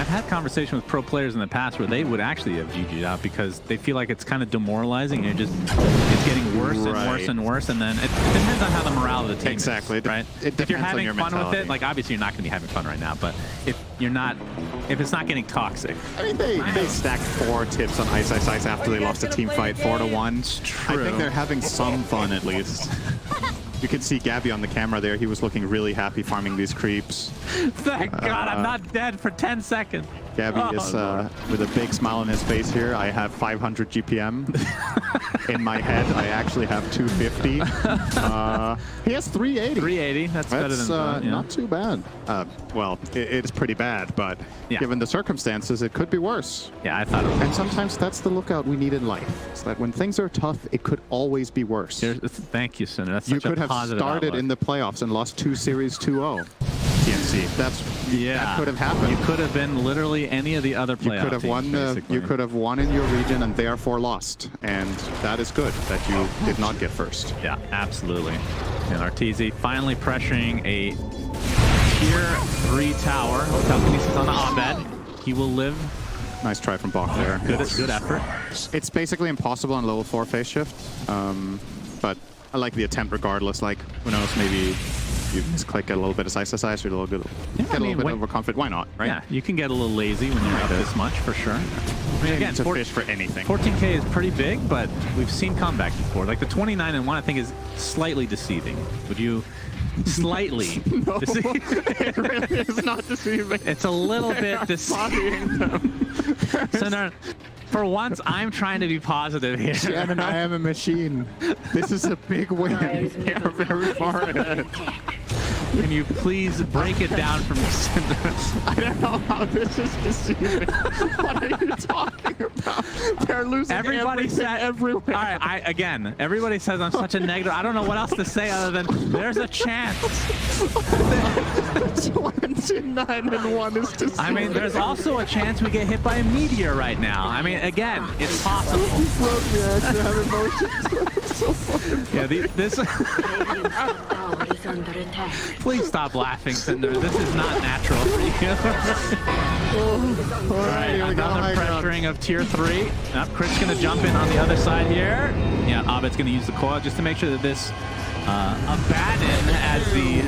had conversations with pro players in the past where they would actually have GG'd out because they feel like it's kind of demoralizing and it's getting worse and worse and worse, and then it depends on how the morale of the team is, right? If you're having fun with it, like, obviously you're not going to be having fun right now, but if it's not getting toxic. I mean, they stacked 4 tips on Ice after they lost a team fight 4-1. It's true. I think they're having some fun at least. You can see Gabby on the camera there. He was looking really happy farming these creeps. Thank God I'm not dead for 10 seconds. Gabby is with a big smile on his face here. I have 500 GPM. In my head, I actually have 250. He has 380. 380. That's better than not too bad. Well, it's pretty bad, but given the circumstances, it could be worse. Yeah, I thought it was. And sometimes that's the lookout we need in life. So that when things are tough, it could always be worse. Thank you, Cinder. That's such a positive You could have started outlook. in the playoffs and lost 2 series 2-0. TNC. That could have happened. You could have been literally any of the other playoff You could have teams, won. You could have won in your region and therefore lost, and that is good that you did not get first. Yeah, absolutely. And Arteezy finally pressuring a tier 3 tower. Telekinesis on the Abed. He will live. Nice try from Bach there. Good effort. It's basically impossible on level 4 phase shift, but I like the attempt regardless. Like, who knows, maybe you misclick a little bit of size, or a little bit, get a little bit overconfident. Why not, right? Yeah, you can get a little lazy when you're up this much, for sure. I mean, again, it's a fish for anything. 14K is pretty big, but we've seen comebacks before. Like the 29-1, I think, is slightly deceiving. Would you slightly deceive? It really is not deceiving. It's a little bit deceiving. So now, for once, I'm trying to be positive here. Shannon, I am a machine. This is a big win. You're very far ahead. Can you please break it down for me, Cinder? I don't know how this is deceiving. What are you talking about? They're losing everywhere. All right, again, everybody says I'm such a negative. I don't know what else to say other than there's a chance. 29-1 is deceiving. I mean, there's also a chance we get hit by a meteor right now. I mean, again, it's possible. You broke me. I actually have emotions. It's so funny. Yeah, this... Tower is under attack. Please stop laughing, Cinder. This is not natural for you. All right, another pressuring of tier 3. Now, Crit's going to jump in on the other side here. Yeah, Abed's going to use the coil just to make sure that this Abaddon, as the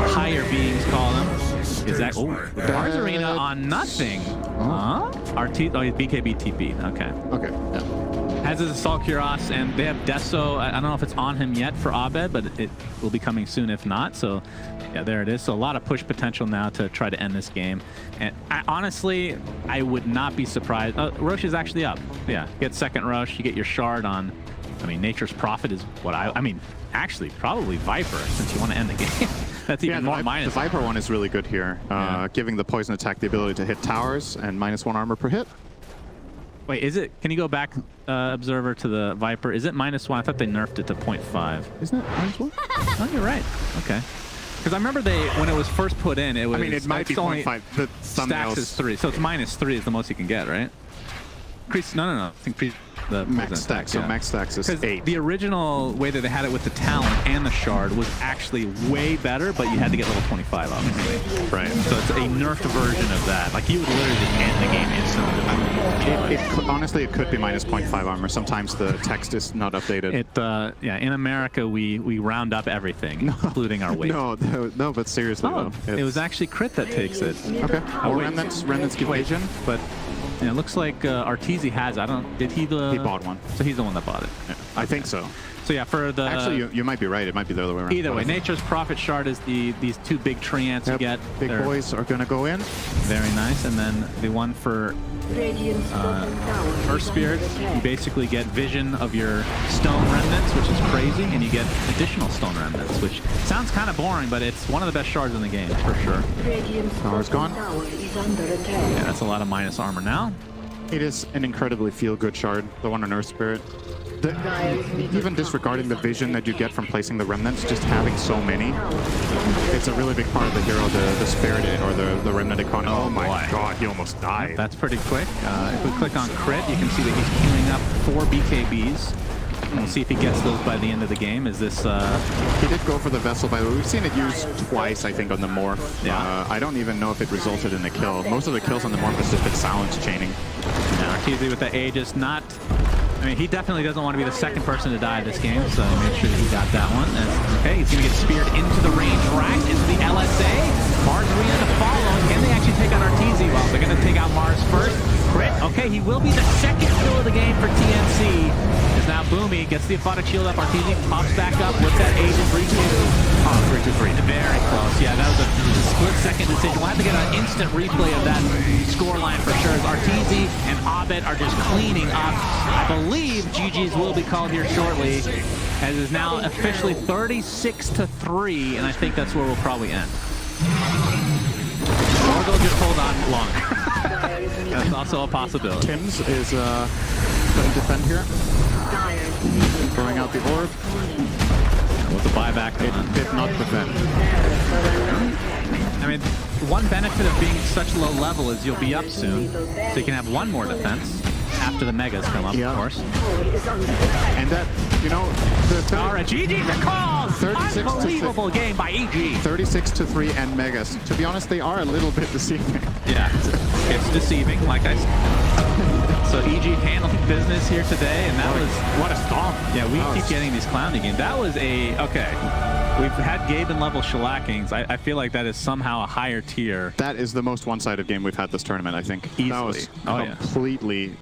higher beings call them, is that... Oh, Bars Arena on nothing. Huh? BKB TP. Okay. Okay, yeah. Has his Assault Cuirass, and they have Deso. I don't know if it's on him yet for Abed, but it will be coming soon if not. So, yeah, there it is. So a lot of push potential now to try to end this game. And honestly, I would not be surprised. Roche is actually up. Yeah, get second Roche. You get your shard on. I mean, Nature's Prophet is what I mean, actually, probably Viper, since you want to end the game. That's even more the minus. Viper one is really good here, Yeah. giving the poison attack the ability to hit towers and -1 armor per hit. Wait, is it? Can you go back, Observer, to the Viper? Is it -1? I thought they nerfed it to 0.5. Isn't it -1? Oh, you're right. Okay. Because I remember when it was first put in, it was. I mean, it might be only 0.5. The stacks is 3, so it's -3 is the most you can get, right? No. I think the max stacks. So max stacks is 8. The original way that they had it with the Talon and the Shard was actually way better, but you had to get level 25, obviously. Right. So it's a nerfed version of that. Like you would literally just end the game instantly. Honestly, it could be -0.5 armor. Sometimes the text is not updated. Yeah. In America, we round up everything, including our weight. No, but seriously Oh, though, it was actually crit that takes it. okay. Or wait. remnants give vision. But yeah, it looks like Arteezy has. He bought one. So he's the one that bought it. Yeah, I think so. So yeah, for the Actually, you might be right. It might be the other way around. either way, Nature's Prophet Shard is these 2 big tree ants you get. Big They're boys are gonna go in. very nice, and then the one for Radiant's bottom tower Earth is Spirit, under you attack. basically get vision of your stone remnants, which is crazy, and you get additional stone remnants, which sounds kind of boring, but it's one of the best shards in the game for sure. Radiant's Tower's bottom gone. tower is under attack. Yeah, that's a lot of minus armor now. It is an incredibly feel-good shard, the one on Earth Spirit. Even disregarding the vision that you get from placing the remnants, just having so many, it's a really big part of the hero, the spirit or the remnant economy. Oh my boy. god, he almost died. That's pretty quick. If we click on crit, you can see that he's queuing up 4 BKBs. We'll see if he gets those by the end of the game. Is this... He did go for the vessel, by the way. We've seen it used twice, I think, on the morph. Yeah. I don't even know if it resulted in a kill. Most of the kills on the morph has just been silence chaining. Yeah, Arteezy with the Aegis, not... I mean, he definitely doesn't want to be the second person to die this game, so make sure he got that one. Okay, he's going to get speared into the range rack, into the LSA. Mars Arena to follow. Can they actually take out Arteezy? Well, they're going to take out Mars first. Crit. Okay, he will be the second kill of the game for TNC. Is now Boomy, gets the aquatic shield up. Arteezy pops back up with that Aegis 3-2. Oh, 3-2-3. Very close. Yeah, that was a split-second decision. We'll have to get an instant replay of that scoreline for sure. As Arteezy and Abed are just cleaning up. I believe GG's will be called here shortly, as is now officially 36-3, and I think that's where we'll probably end. Or they'll just hold on longer. That's also a possibility. Tim's is going to defend here. Throwing out the orb. With the buyback on. It did not defend. I mean, one benefit of being such low level is you'll be up soon, so you can have one more defense after the megas come up, Yeah. of course. And that, you know, All right, GG the call! 36 to Unbelievable game by EG. 36-3 and megas. To be honest, they are a little bit deceiving. Yeah, it's deceiving, like I said. So EG handling business here today, and that was... What a stomp. Yeah, we keep getting these clowning games. That was a... Okay. We've had Gaben level shellackings. I feel like that is somehow a higher tier. That is the most one-sided game we've had this tournament, I think. That Easily. was Oh, yeah. completely